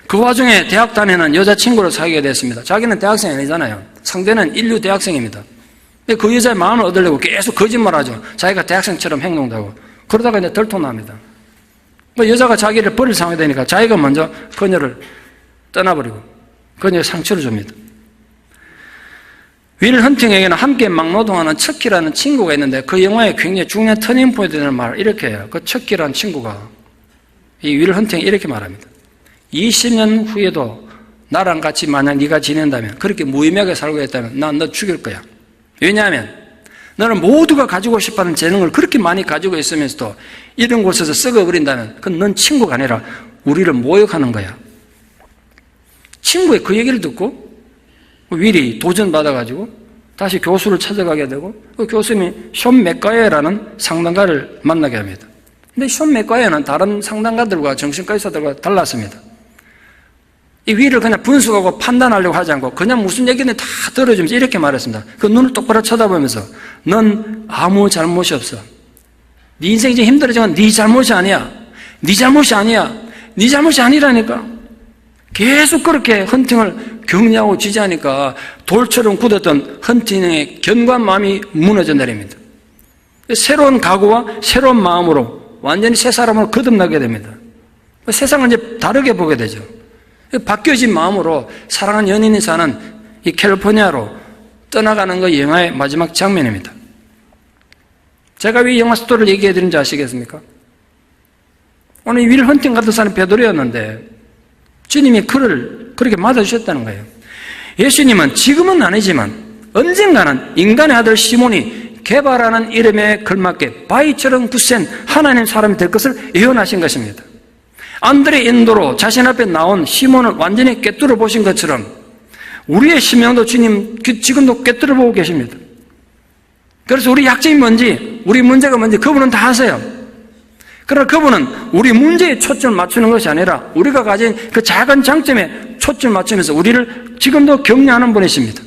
그 와중에 대학 다니는 여자친구를 사귀게 됐습니다. 자기는 대학생이 아니잖아요. 상대는 인류 대학생입니다. 그 여자의 마음을 얻으려고 계속 거짓말하죠. 자기가 대학생처럼 행동도 하고. 그러다가 이제 들통납니다. 여자가 자기를 버릴 상황이 되니까 자기가 먼저 그녀를 떠나버리고 그녀의 상처를 줍니다. 윌 헌팅에게는 함께 막노동하는 척키라는 친구가 있는데 그 영화에 굉장히 중요한 터닝포인트 되는 말을 이렇게 해요. 그 척키라는 친구가 이 윌 헌팅이 이렇게 말합니다. 20년 후에도 나랑 같이 만약 네가 지낸다면 그렇게 무의미하게 살고 있다면 난 너 죽일 거야. 왜냐하면 너는 모두가 가지고 싶어하는 재능을 그렇게 많이 가지고 있으면서도 이런 곳에서 썩어버린다면 그건 넌 친구가 아니라 우리를 모욕하는 거야. 친구의 그 얘기를 듣고 윌이 도전받아가지고 다시 교수를 찾아가게 되고 그 교수님이 숀 맥가이어라는 상담가를 만나게 합니다. 근데 숀 맥가이어는 다른 상담가들과 정신과 의사들과 달랐습니다. 이 윌을 그냥 분석하고 판단하려고 하지 않고 그냥 무슨 얘기는 다 들어주면서 이렇게 말했습니다. 그 눈을 똑바로 쳐다보면서 넌 아무 잘못이 없어. 네 인생이 좀 힘들어지면 네 잘못이 아니야. 네 잘못이 아니야. 네 잘못이 아니라니까. 계속 그렇게 헌팅을 격려하고 지지하니까 돌처럼 굳었던 헌팅의 견고한 마음이 무너져 내립니다. 새로운 각오와 새로운 마음으로 완전히 새 사람으로 거듭나게 됩니다. 세상을 이제 다르게 보게 되죠. 바뀌어진 마음으로 사랑하는 연인이 사는 이 캘리포니아로 떠나가는 그 영화의 마지막 장면입니다. 제가 왜 영화 스토리를 얘기해 드린지 아시겠습니까? 오늘 윌 헌팅 같은 사람이 베드로였는데 주님이 그를 그렇게 맞아주셨다는 거예요. 예수님은 지금은 아니지만 언젠가는 인간의 아들 시몬이 개발하는 이름에 걸맞게 바위처럼 굳센 하나님 사람이 될 것을 예언하신 것입니다. 안드레 인도로 자신 앞에 나온 시몬을 완전히 꿰뚫어 보신 것처럼 우리의 심령도 주님 지금도 꿰뚫어 보고 계십니다. 그래서 우리 약점이 뭔지 우리 문제가 뭔지 그분은 다 아세요. 그러나 그분은 우리 문제에 초점을 맞추는 것이 아니라 우리가 가진 그 작은 장점에 초점을 맞추면서 우리를 지금도 격려하는 분이십니다.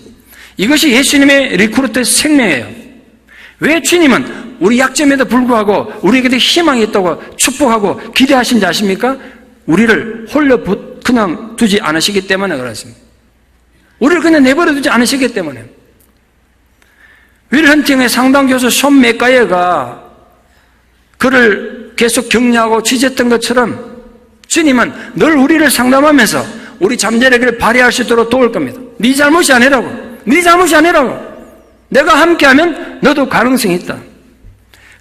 이것이 예수님의 리크루트의 생명이에요. 왜 주님은 우리 약점에도 불구하고 우리에게도 희망이 있다고 축복하고 기대하신지 아십니까? 우리를 홀려 그냥 두지 않으시기 때문에 그렇습니다. 우리를 그냥 내버려 두지 않으시기 때문에. 윌 헌팅의 상담교수 숀 맥가이어가 그를 계속 격려하고 지지했던 것처럼 주님은 늘 우리를 상담하면서 우리 잠재력을 발휘할 수 있도록 도울 겁니다. 네 잘못이 아니라고. 네 잘못이 아니라고. 내가 함께하면 너도 가능성이 있다.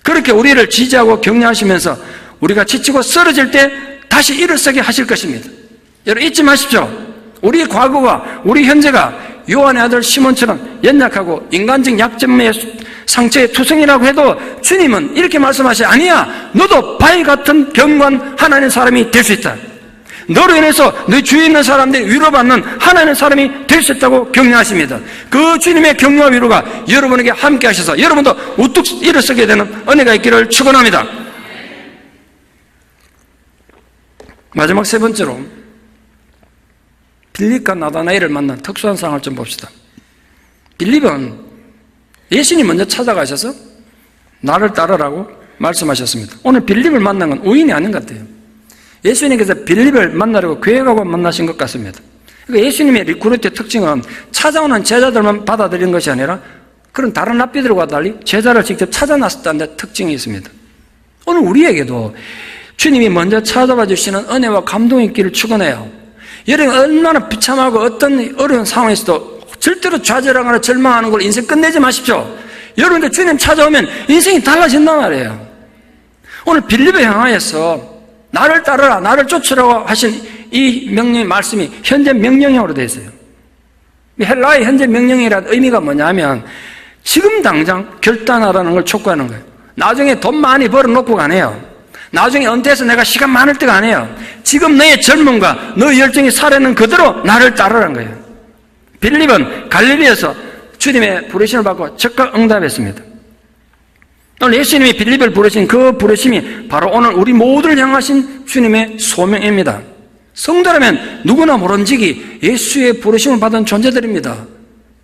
그렇게 우리를 지지하고 격려하시면서 우리가 지치고 쓰러질 때 다시 일어서게 하실 것입니다. 여러분 잊지 마십시오. 우리의 과거가 우리 현재가 요한의 아들 시몬처럼 연약하고 인간적 약점의 상처의 투성이라고 해도 주님은 이렇게 말씀하셔요. 아니야. 너도 바위 같은 견고한 하나님의 사람이 될 수 있다. 너로 인해서 너 주위에 있는 사람들이 위로받는 하나님의 사람이 될 수 있다고 격려하십니다. 그 주님의 격려와 위로가 여러분에게 함께 하셔서 여러분도 우뚝 일어서게 되는 은혜가 있기를 축원합니다. 마지막 세 번째로 빌립과 나다나엘을 만난 특수한 상황을 좀 봅시다. 빌립은 예수님이 먼저 찾아가셔서 나를 따르라고 말씀하셨습니다. 오늘 빌립을 만난 건 우연이 아닌 것 같아요. 예수님께서 빌립을 만나려고 계획하고 만나신 것 같습니다. 그러니까 예수님의 리크루트의 특징은 찾아오는 제자들만 받아들이는 것이 아니라 그런 다른 랍비들과 달리 제자를 직접 찾아 나섰다는 데 특징이 있습니다. 오늘 우리에게도 주님이 먼저 찾아와 주시는 은혜와 감동이 있기를 축원해요. 여러분 얼마나 비참하고 어떤 어려운 상황에서도 절대로 좌절하거나 절망하는 걸 인생 끝내지 마십시오. 여러분들 주님 찾아오면 인생이 달라진단 말이에요. 오늘 빌립에 향하여서 나를 따르라, 나를 쫓으라고 하신 이 명령의 말씀이 현재 명령형으로 되어 있어요. 헬라의 현재 명령이라는 의미가 뭐냐면 지금 당장 결단하라는 걸 촉구하는 거예요. 나중에 돈 많이 벌어놓고 가네요. 나중에 은퇴해서 내가 시간 많을 때가 아니에요. 지금 너의 젊음과 너의 열정이 살아있는 그대로 나를 따르라는 거예요. 빌립은 갈릴리에서 주님의 부르심을 받고 즉각 응답했습니다. 오늘 예수님이 빌립을 부르신 그 부르심이 바로 오늘 우리 모두를 향하신 주님의 소명입니다. 성도라면 누구나 모름지기 예수의 부르심을 받은 존재들입니다.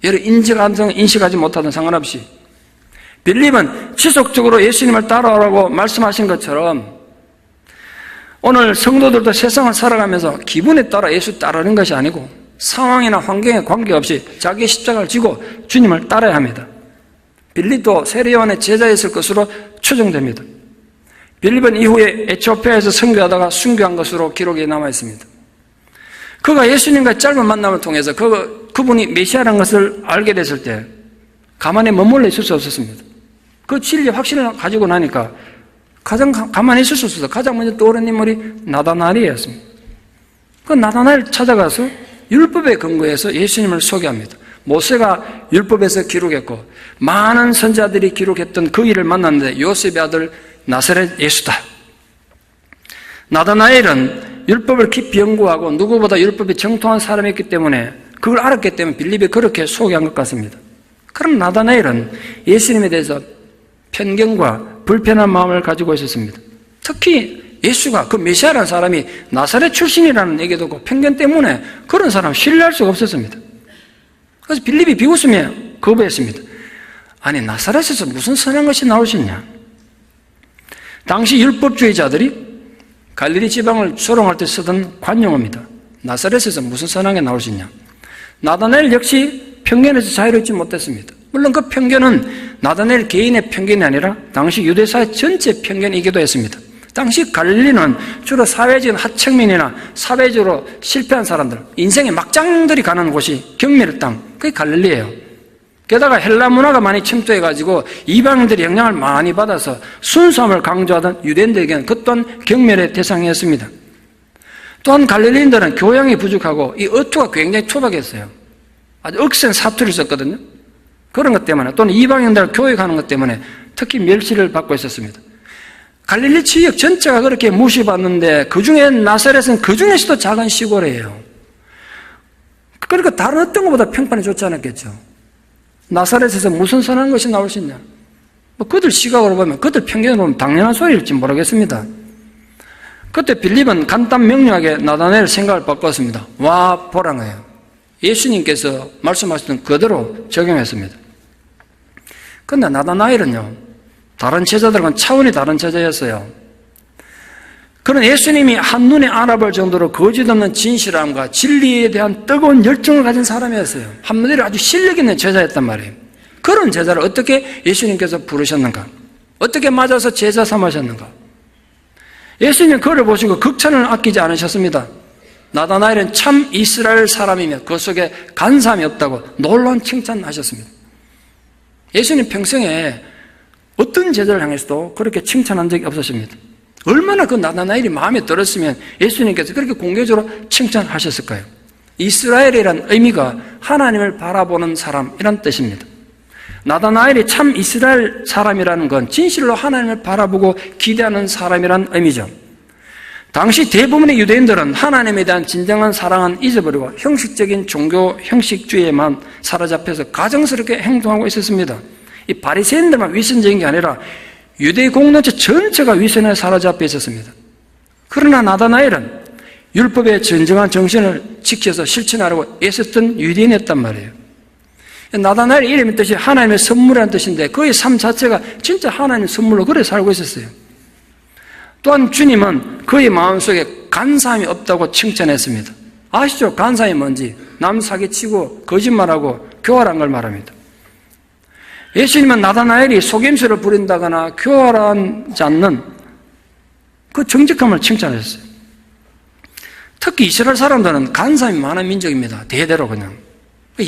여러분 인식하지 못하든 상관없이 빌립은 지속적으로 예수님을 따라오라고 말씀하신 것처럼 오늘 성도들도 세상을 살아가면서 기분에 따라 예수 따르는 것이 아니고 상황이나 환경에 관계없이 자기의 십자가를 지고 주님을 따라야 합니다. 빌립도 세례요한의 제자였을 것으로 추정됩니다. 빌립은 이후에 에티오피아에서 선교하다가 순교한 것으로 기록이 남아 있습니다. 그가 예수님과의 짧은 만남을 통해서 그분이 메시아라는 것을 알게 됐을 때 가만히 머물러 있을 수 없었습니다. 그 진리의 확신을 가지고 나니까 가장 가만히 있을 수 없어서 가장 먼저 떠오른 인물이 나다나엘이었습니다. 그 나다나엘 찾아가서 율법에 근거해서 예수님을 소개합니다. 모세가 율법에서 기록했고 많은 선지자들이 기록했던 그 일을 만났는데 요셉의 아들 나사렛 예수다. 나다나엘은 율법을 깊이 연구하고 누구보다 율법에 정통한 사람이었기 때문에 그걸 알았기 때문에 빌립이 그렇게 소개한 것 같습니다. 그럼 나다나엘은 예수님에 대해서 편견과 불편한 마음을 가지고 있었습니다. 특히 예수가 그 메시아라는 사람이 나사렛 출신이라는 얘기도 있고 편견 때문에 그런 사람을 신뢰할 수가 없었습니다. 그래서 빌립이 비웃으며 거부했습니다. 아니 나사렛에서 무슨 선한 것이 나올 수 있냐? 당시 율법주의자들이 갈릴리 지방을 조롱할 때 쓰던 관용어입니다. 나사렛에서 무슨 선한 게 나올 수 있냐? 나다나엘 역시 편견에서 자유롭지 못했습니다. 물론 그 편견은 나다나엘 개인의 편견이 아니라 당시 유대사회 전체 편견이기도 했습니다. 당시 갈릴리는 주로 사회적인 하층민이나 사회적으로 실패한 사람들, 인생의 막장들이 가는 곳이 경멸의 땅, 그게 갈릴리예요. 게다가 헬라 문화가 많이 침투해가지고 이방인들이 영향을 많이 받아서 순수함을 강조하던 유대인들에게는 그 또한 경멸의 대상이었습니다. 또한 갈릴리인들은 교양이 부족하고 이 어투가 굉장히 투박했어요. 아주 억센 사투리를 썼거든요. 그런 것 때문에 또는 이방인들을 교육하는 것 때문에 특히 멸시를 받고 있었습니다. 갈릴리 지역 전체가 그렇게 무시받는데 그중에 나사렛은 그중에서도 작은 시골이에요. 그러니까 다른 어떤 것보다 평판이 좋지 않았겠죠. 나사렛에서 무슨 선한 것이 나올 수 있냐? 그들 시각으로 보면, 그들 편견으로 보면 당연한 소리일지 모르겠습니다. 그때 빌립은 간단 명료하게 나다나엘 생각을 바꿨습니다. 와 보란 거예요. 예수님께서 말씀하셨던 그대로 적용했습니다. 그런데 나다나엘은요, 다른 제자들과는 차원이 다른 제자였어요. 그런 예수님이 한눈에 알아볼 정도로 거짓없는 진실함과 진리에 대한 뜨거운 열정을 가진 사람이었어요. 한마디로 아주 실력 있는 제자였단 말이에요. 그런 제자를 어떻게 예수님께서 부르셨는가? 어떻게 맞아서 제자 삼으셨는가? 예수님은 그를 보시고 극찬을 아끼지 않으셨습니다. 나다나엘은 참 이스라엘 사람이며 그 속에 간사함이 없다고 놀라운 칭찬하셨습니다. 예수님 평생에 어떤 제자를 향해서도 그렇게 칭찬한 적이 없으십니다. 얼마나 그 나다나엘이 마음에 들었으면 예수님께서 그렇게 공개적으로 칭찬하셨을까요? 이스라엘이란 의미가 하나님을 바라보는 사람이란 뜻입니다. 나다나엘이 참 이스라엘 사람이라는 건 진실로 하나님을 바라보고 기대하는 사람이란 의미죠. 당시 대부분의 유대인들은 하나님에 대한 진정한 사랑은 잊어버리고 형식적인 종교 형식주의에만 사로잡혀서 가정스럽게 행동하고 있었습니다. 이 바리새인들만 위선적인 게 아니라 유대 공동체 전체가 위선에 사로잡혀 있었습니다. 그러나 나다나엘은 율법의 진정한 정신을 지켜서 실천하려고 애썼던 유대인이었단 말이에요. 나다나엘의 이름의 뜻이 하나님의 선물이라는 뜻인데 그의 삶 자체가 진짜 하나님의 선물로 그래 살고 있었어요. 또한 주님은 그의 마음속에 간사함이 없다고 칭찬했습니다. 아시죠? 간사함이 뭔지. 남 사기치고 거짓말하고 교활한 걸 말합니다. 예수님은 나다나엘이 속임수를 부린다거나 교활하지 않는 그 정직함을 칭찬하셨어요. 특히 이스라엘 사람들은 간사함이 많은 민족입니다. 대대로 그냥.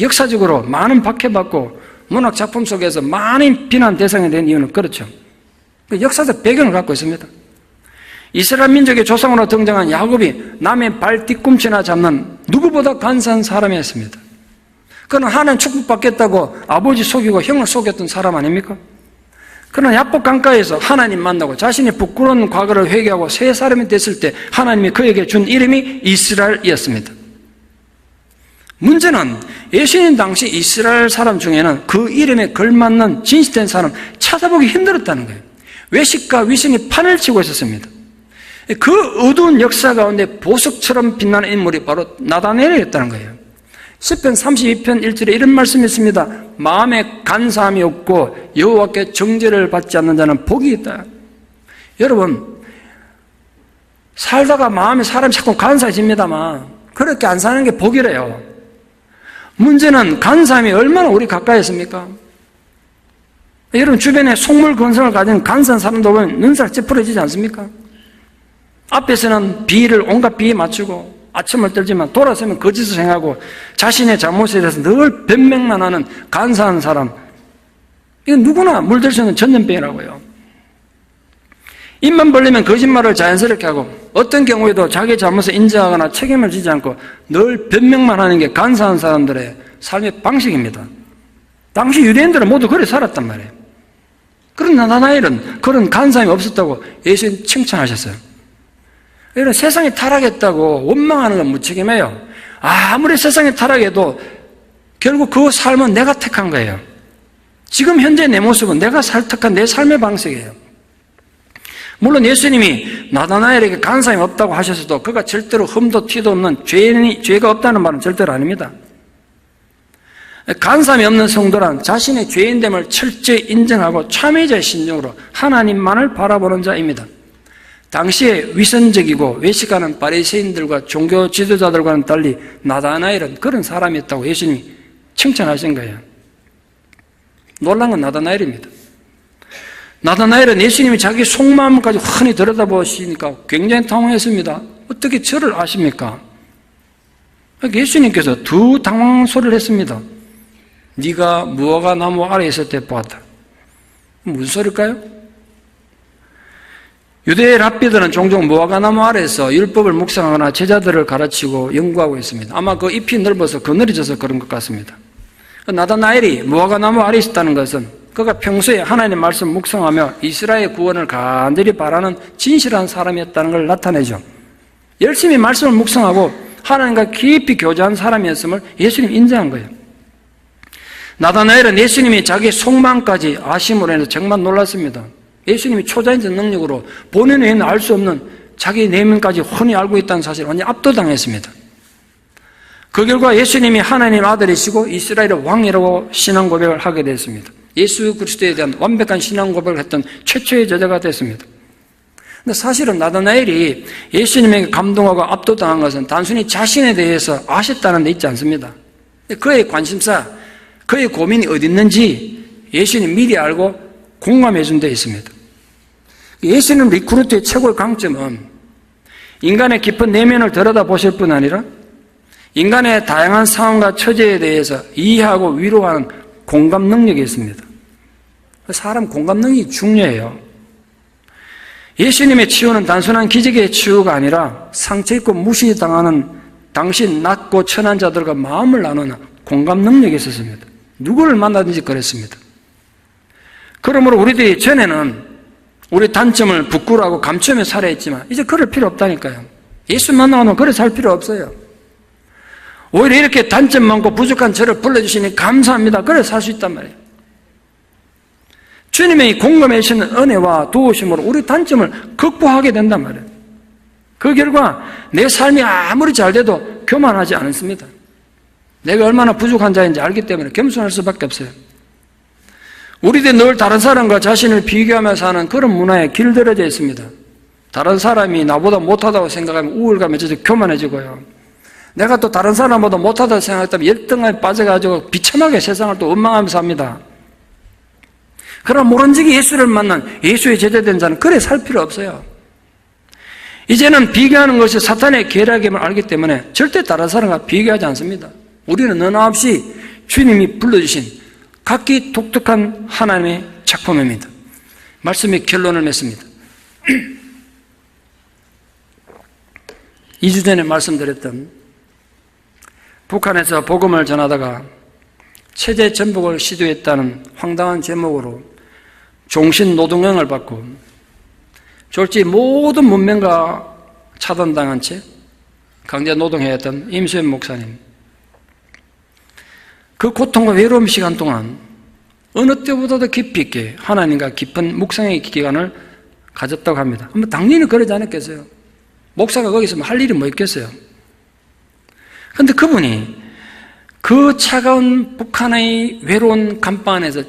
역사적으로 많은 박해받고 문학 작품 속에서 많은 비난 대상이 된 이유는 그렇죠. 역사적 배경을 갖고 있습니다. 이스라엘 민족의 조상으로 등장한 야곱이 남의 발 뒤꿈치나 잡는 누구보다 간사한 사람이었습니다. 그는 하나님 축복받겠다고 아버지 속이고 형을 속였던 사람 아닙니까? 그러나 야복 강가에서 하나님 만나고 자신이 부끄러운 과거를 회개하고 새 사람이 됐을 때 하나님이 그에게 준 이름이 이스라엘이었습니다. 문제는 예수님 당시 이스라엘 사람 중에는 그 이름에 걸맞는 진실된 사람 찾아보기 힘들었다는 거예요. 외식과 위선이 판을 치고 있었습니다. 그 어두운 역사 가운데 보석처럼 빛나는 인물이 바로 나다나엘이었다는 거예요. 시편 32편 1절에 이런 말씀이 있습니다. 마음에 간사함이 없고 여호와께 정죄를 받지 않는 자는 복이 있다. 여러분, 살다가 마음에 사람이 자꾸 간사해집니다만 그렇게 안 사는 게 복이래요. 문제는 간사함이 얼마나 우리 가까이 있습니까? 여러분 주변에 속물 건성을 가진 간사한 사람도 보면 눈살 찌푸려지지 않습니까? 앞에서는 비위를 온갖 비위에 맞추고 아첨을 떨지만 돌아서면 거짓을 행하고 자신의 잘못에 대해서 늘 변명만 하는 간사한 사람, 이건 누구나 물들 수 있는 전염병이라고요. 입만 벌리면 거짓말을 자연스럽게 하고 어떤 경우에도 자기 잘못을 인정하거나 책임을 지지 않고 늘 변명만 하는 게 간사한 사람들의 삶의 방식입니다. 당시 유대인들은 모두 그래 살았단 말이에요. 그러나 나다나엘은 그런 간사함이 없었다고 예수님 칭찬하셨어요. 이런 세상이 타락했다고 원망하는 건 무책임해요. 아무리 세상이 타락해도 결국 그 삶은 내가 택한 거예요. 지금 현재 내 모습은 내가 택한 내 삶의 방식이에요. 물론 예수님이 나다나엘에게 간사함이 없다고 하셔서도 그가 절대로 흠도 티도 없는 죄가 없다는 말은 절대로 아닙니다. 간사함이 없는 성도란 자신의 죄인됨을 철저히 인정하고 참회자의 심정으로 하나님만을 바라보는 자입니다. 당시에 위선적이고 외식하는 바리새인들과 종교 지도자들과는 달리 나다나엘은 그런 사람이었다고 예수님이 칭찬하신 거예요. 놀란 건 나다나엘입니다. 나다나엘은 예수님이 자기 속마음까지 훤히 들여다보시니까 굉장히 당황했습니다. 어떻게 저를 아십니까? 예수님께서 두 당황소리를 했습니다. 네가 무화과 나무 아래에 있을 때 보았다. 무슨 소리일까요? 유대 랍비들은 종종 무화과 나무 아래에서 율법을 묵상하거나 제자들을 가르치고 연구하고 있습니다. 아마 그 잎이 넓어서 그늘져서 그런 것 같습니다. 나다나엘이 무화과 나무 아래에 있었다는 것은 그가 평소에 하나님의 말씀 묵상하며 이스라엘의 구원을 간절히 바라는 진실한 사람이었다는 걸 나타내죠. 열심히 말씀을 묵상하고 하나님과 깊이 교제한 사람이었음을 예수님 인정한 거예요. 나다나엘은 예수님이 자기 속마음까지 아심으로 인해서 정말 놀랐습니다. 예수님이 초자연적 능력으로 본인 외에는 알 수 없는 자기 내면까지 훤히 알고 있다는 사실을 완전히 압도당했습니다. 그 결과 예수님이 하나님 아들이시고 이스라엘의 왕이라고 신앙 고백을 하게 됐습니다. 예수 그리스도에 대한 완벽한 신앙 고백을 했던 최초의 제자가 됐습니다. 근데 사실은 나다나엘이 예수님에게 감동하고 압도당한 것은 단순히 자신에 대해서 아셨다는 데 있지 않습니다. 그의 관심사, 그의 고민이 어디 있는지 예수님이 미리 알고 공감해 준 데 있습니다. 예수님 리크루트의 최고의 강점은 인간의 깊은 내면을 들여다보실 뿐 아니라 인간의 다양한 상황과 처지에 대해서 이해하고 위로하는 공감 능력이 있습니다. 사람 공감 능력이 중요해요. 예수님의 치유는 단순한 기적의 치유가 아니라 상처입고 무시당하는 당신 낮고 천한 자들과 마음을 나누는 공감 능력이 있었습니다. 누구를 만나든지 그랬습니다. 그러므로 우리들이 전에는 우리 단점을 부끄러워하고 감추며 살아야 했지만 이제 그럴 필요 없다니까요. 예수 만나면 그래 살 필요 없어요. 오히려 이렇게 단점 많고 부족한 저를 불러주시니 감사합니다. 그래 살 수 있단 말이에요. 주님의 공감해 주시는 은혜와 도우심으로 우리 단점을 극복하게 된단 말이에요. 그 결과 내 삶이 아무리 잘 돼도 교만하지 않습니다. 내가 얼마나 부족한 자인지 알기 때문에 겸손할 수밖에 없어요. 우리들이 늘 다른 사람과 자신을 비교하며 사는 그런 문화에 길들여져 있습니다. 다른 사람이 나보다 못하다고 생각하면 우울감에 젖어 교만해지고요. 내가 또 다른 사람보다 못하다고 생각했다면 열등감에 빠져가지고 비참하게 세상을 또 원망하면서 삽니다. 그러나 모른지기 예수를 만난 예수의 제자된 자는 그래 살 필요 없어요. 이제는 비교하는 것이 사탄의 계략임을 알기 때문에 절대 다른 사람과 비교하지 않습니다. 우리는 너나 없이 주님이 불러주신 각기 독특한 하나님의 작품입니다. 말씀의 결론을 맺습니다. 2주 전에 말씀드렸던 북한에서 복음을 전하다가 체제 전복을 시도했다는 황당한 제목으로 종신노동형을 받고 졸지 모든 문명과 차단당한 채 강제 노동해왔던 임수연 목사님, 그 고통과 외로움 시간 동안 어느 때보다도 깊이 있게 하나님과 깊은 묵상의 기간을 가졌다고 합니다. 당연히 그러지 않았겠어요? 목사가 거기 있으면 할 일이 뭐 있겠어요? 그런데 그분이 그 차가운 북한의 외로운 감방 안에서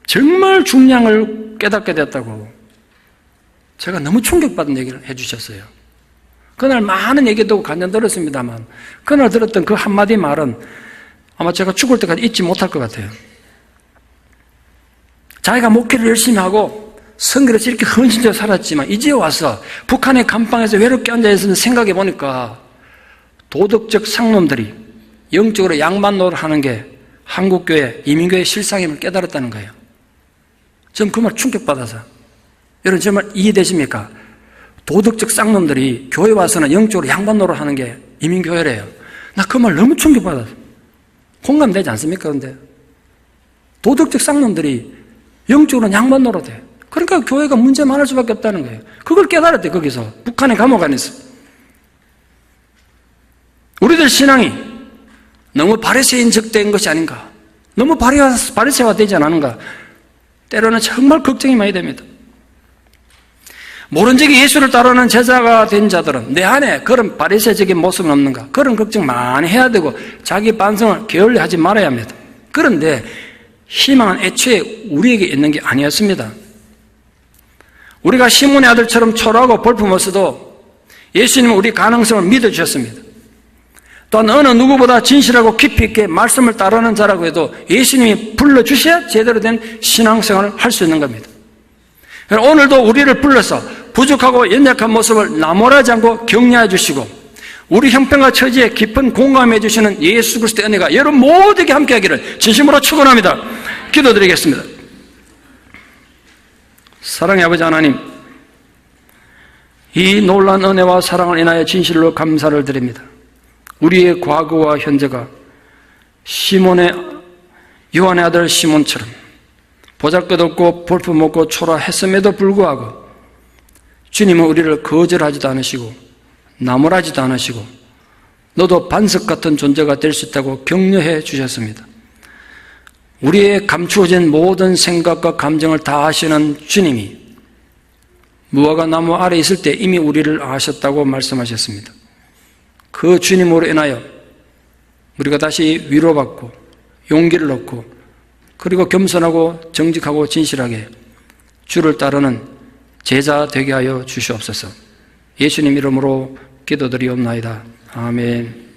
정말 중량을 깨닫게 됐다고 제가 너무 충격받은 얘기를 해주셨어요. 그날 많은 얘기도 간접 들었습니다만 그날 들었던 그 한마디 말은 아마 제가 죽을 때까지 잊지 못할 것 같아요. 자기가 목회를 열심히 하고 성결에서 이렇게 헌신적으로 살았지만 이제 와서 북한의 감방에서 외롭게 앉아있으면 생각해 보니까 도덕적 상놈들이 영적으로 양반노를 하는 게 한국교회, 이민교회 실상임을 깨달았다는 거예요. 저는 그 말 충격받아서. 여러분 정말 이해되십니까? 도덕적 쌍놈들이 교회 와서는 영적으로 양반노를 하는 게 이민교회래요. 나 그 말 너무 충격받았어. 공감되지 않습니까? 그런데 도덕적 쌍놈들이 영적으로는 양반노로 돼. 그러니까 교회가 문제 많을 수밖에 없다는 거예요. 그걸 깨달았대. 거기서 북한의 감옥 안에서. 우리들 신앙이 너무 바리새인적된 것이 아닌가, 너무 바리새화 되지 않았는가, 때로는 정말 걱정이 많이 됩니다. 모른지기 예수를 따르는 제자가 된 자들은 내 안에 그런 바리새적인 모습은 없는가, 그런 걱정 많이 해야 되고 자기 반성을 게을리하지 말아야 합니다. 그런데 희망은 애초에 우리에게 있는 게 아니었습니다. 우리가 시몬의 아들처럼 초라하고 볼품없어도 예수님은 우리 가능성을 믿어주셨습니다. 또한 어느 누구보다 진실하고 깊이 있게 말씀을 따르는 자라고 해도 예수님이 불러주셔야 제대로 된 신앙생활을 할 수 있는 겁니다. 오늘도 우리를 불러서 부족하고 연약한 모습을 나무라지 않고 격려해 주시고 우리 형편과 처지에 깊은 공감해 주시는 예수 그리스도의 은혜가 여러분 모두에게 함께하기를 진심으로 축원합니다. 기도드리겠습니다. 사랑의 아버지 하나님, 이 놀라운 은혜와 사랑을 인하여 진실로 감사를 드립니다. 우리의 과거와 현재가 요한의 아들 시몬처럼 보잘것없고 볼품없고 초라했음에도 불구하고 주님은 우리를 거절하지도 않으시고 나무라지도 않으시고 너도 반석 같은 존재가 될 수 있다고 격려해 주셨습니다. 우리의 감추어진 모든 생각과 감정을 다 아시는 주님이 무화과 나무 아래 있을 때 이미 우리를 아셨다고 말씀하셨습니다. 그 주님으로 인하여 우리가 다시 위로받고 용기를 얻고 그리고 겸손하고 정직하고 진실하게 주를 따르는 제자 되게 하여 주시옵소서. 예수님 이름으로 기도드리옵나이다. 아멘.